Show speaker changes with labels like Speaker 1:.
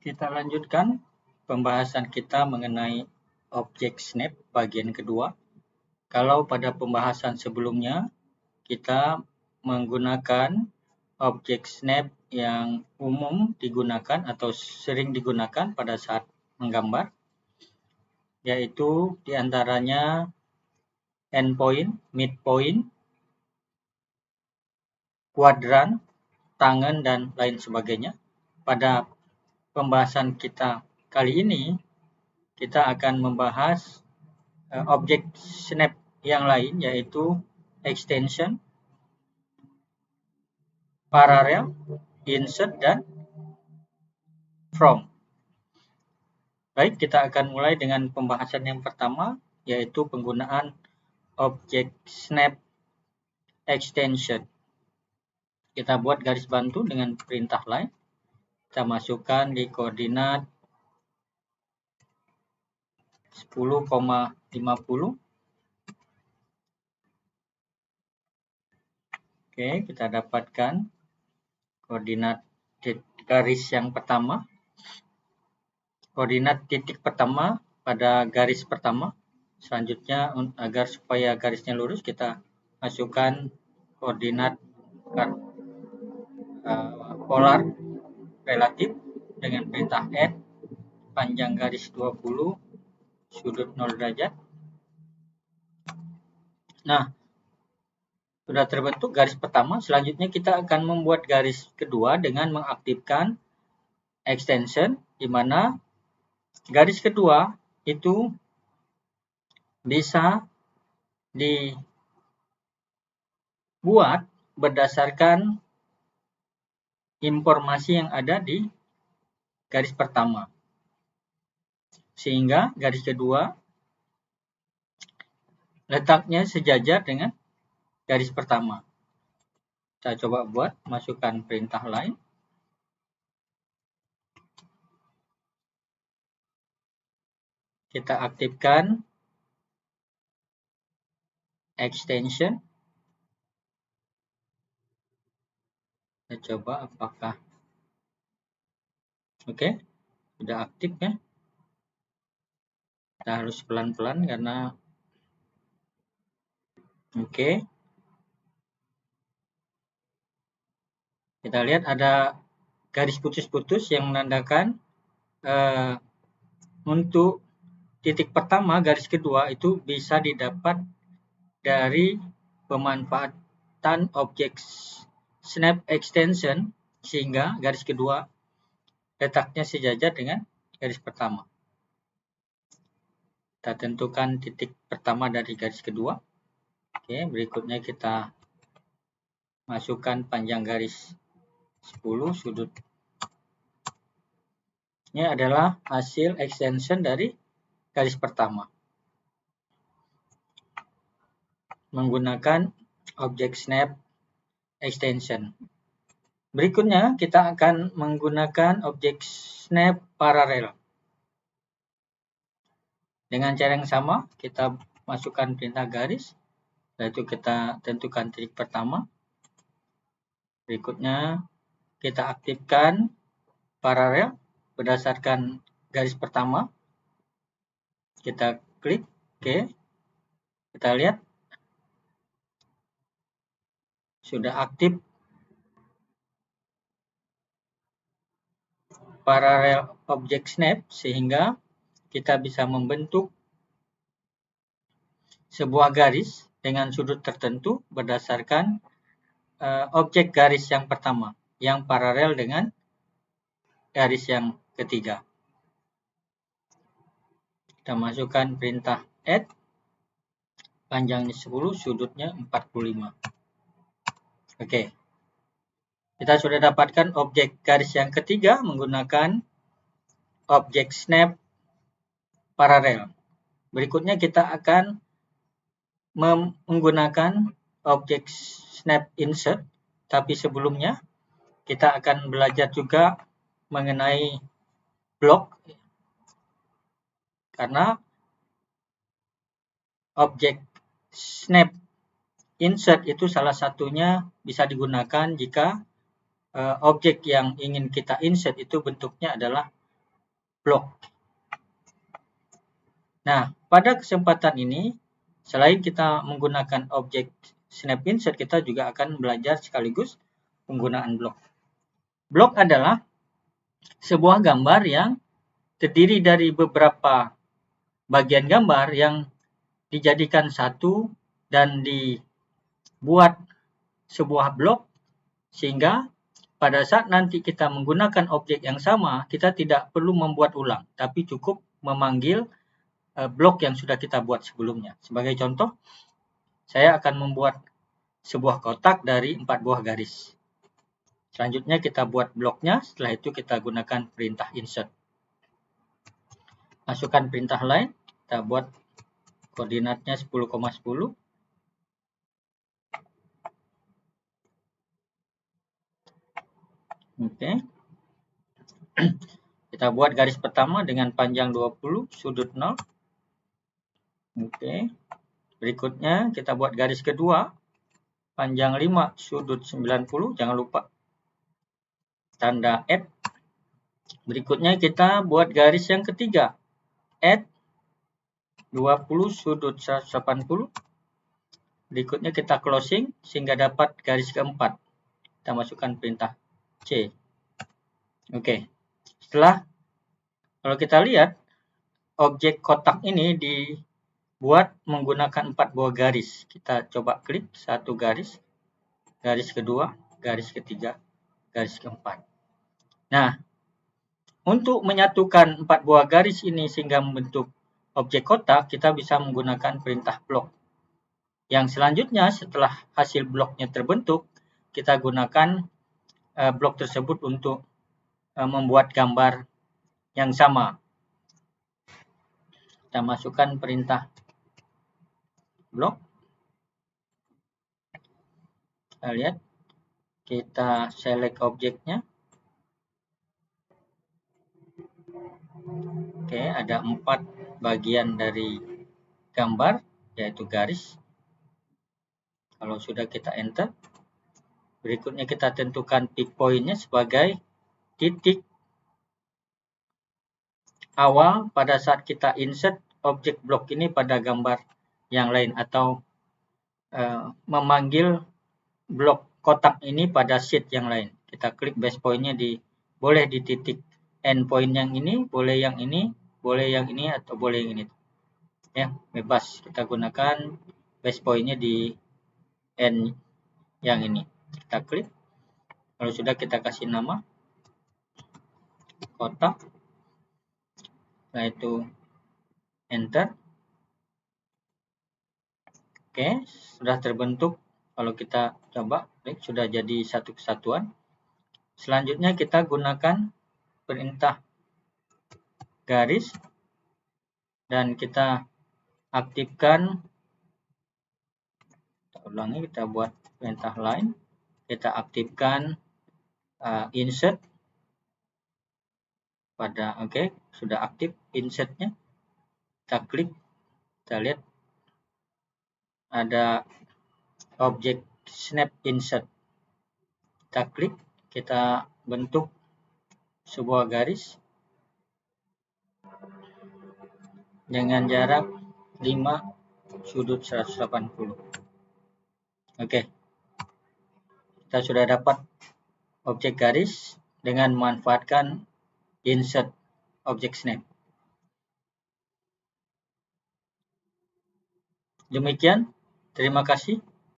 Speaker 1: Kita lanjutkan pembahasan kita mengenai objek snap bagian kedua. Kalau pada pembahasan sebelumnya kita menggunakan objek snap yang umum digunakan atau sering digunakan pada saat menggambar, yaitu diantaranya endpoint, midpoint, kuadran, tangan, dan lain sebagainya. Pada pembahasan kita kali ini, kita akan membahas objek snap yang lain, yaitu extension, parallel, insert, dan from. Baik, kita akan mulai dengan pembahasan yang pertama, yaitu penggunaan objek snap extension. Kita buat garis bantu dengan perintah line. Kita masukkan di koordinat 10,50. Oke, kita dapatkan koordinat garis yang pertama. Koordinat titik pertama pada garis pertama. Selanjutnya, agar supaya garisnya lurus, kita masukkan koordinat polar relatif dengan perintah add, panjang garis 20, sudut 0 derajat. Nah, sudah terbentuk garis pertama. Selanjutnya kita akan membuat garis kedua dengan mengaktifkan extension, di mana garis kedua itu bisa dibuat berdasarkan informasi yang ada di garis pertama. Sehingga garis kedua letaknya sejajar dengan garis pertama. Kita coba buat, masukkan perintah line. Kita aktifkan extension. Kita coba apakah oke, sudah aktif ya. Kita harus pelan-pelan karena oke. Kita lihat ada garis putus-putus yang menandakan untuk titik pertama, garis kedua itu bisa didapat dari pemanfaatan objek snap extension, sehingga garis kedua letaknya sejajar dengan garis pertama. Kita tentukan titik pertama dari garis kedua. Oke, berikutnya kita masukkan panjang garis 10, sudut. Ini adalah hasil extension dari garis pertama menggunakan objek snap extension. Berikutnya kita akan menggunakan objek snap parallel. Dengan cara yang sama, kita masukkan perintah garis, yaitu kita tentukan titik pertama. Berikutnya kita aktifkan paralel berdasarkan garis pertama. Kita klik oke. Kita lihat sudah aktif paralel objek snap, sehingga kita bisa membentuk sebuah garis dengan sudut tertentu berdasarkan objek garis yang pertama yang paralel dengan garis yang ketiga. Kita masukkan perintah add, panjangnya 10, sudutnya 45. Oke. Kita sudah dapatkan objek garis yang ketiga menggunakan objek snap paralel. Berikutnya kita akan menggunakan objek snap insert, tapi sebelumnya kita akan belajar juga mengenai blok, karena objek snap insert itu salah satunya bisa digunakan jika objek yang ingin kita insert itu bentuknya adalah blok. Nah, pada kesempatan ini, selain kita menggunakan objek snap insert, kita juga akan belajar sekaligus penggunaan blok. Blok adalah sebuah gambar yang terdiri dari beberapa bagian gambar yang dijadikan satu dan dibuat sebuah blok, sehingga pada saat nanti kita menggunakan objek yang sama, kita tidak perlu membuat ulang, tapi cukup memanggil blok yang sudah kita buat sebelumnya. Sebagai contoh, saya akan membuat sebuah kotak dari 4 buah garis. Selanjutnya kita buat bloknya, setelah itu kita gunakan perintah insert. Masukkan perintah line, kita buat koordinatnya 10,10. Oke. Kita buat garis pertama dengan panjang 20, sudut 0. Oke. Berikutnya kita buat garis kedua, panjang 5, sudut 90. Jangan lupa tanda add. Berikutnya kita buat garis yang ketiga, add 20, sudut 180. Berikutnya kita closing sehingga dapat garis keempat. Kita masukkan perintah C. Oke. Kalau kita lihat, objek kotak ini dibuat menggunakan 4 buah garis. Kita coba klik satu garis, garis kedua, garis ketiga, garis keempat. Nah, untuk menyatukan 4 buah garis ini sehingga membentuk objek kotak, kita bisa menggunakan perintah blok. Yang selanjutnya, setelah hasil bloknya terbentuk, kita gunakan blok tersebut untuk membuat gambar yang sama. Kita masukkan perintah blok. Kita lihat, kita select objeknya. Oke, ada 4 bagian dari gambar, yaitu garis. Kalau sudah kita enter, berikutnya kita tentukan pick point-nya sebagai titik awal pada saat kita insert objek blok ini pada gambar yang lain, atau memanggil blok kotak ini pada sheet yang lain. Kita klik base point-nya boleh di titik end point yang ini, boleh yang ini, boleh yang ini, atau boleh yang ini. Ya, bebas. Kita gunakan base point-nya di end yang ini. Kita klik. Kalau sudah, kita kasih nama kotak. Setelah itu enter. Oke, sudah terbentuk. Kalau kita coba klik, sudah jadi satu kesatuan. Selanjutnya kita gunakan perintah garis dan kita aktifkan. Kita ulangi, kita buat perintah line. Kita aktifkan insert pada sudah aktif insertnya. Kita klik, kita lihat ada objek snap insert. Kita klik, kita bentuk sebuah garis dengan jarak 5, sudut 180. Oke. Kita sudah dapat objek garis dengan memanfaatkan insert objek snap. Demikian, terima kasih.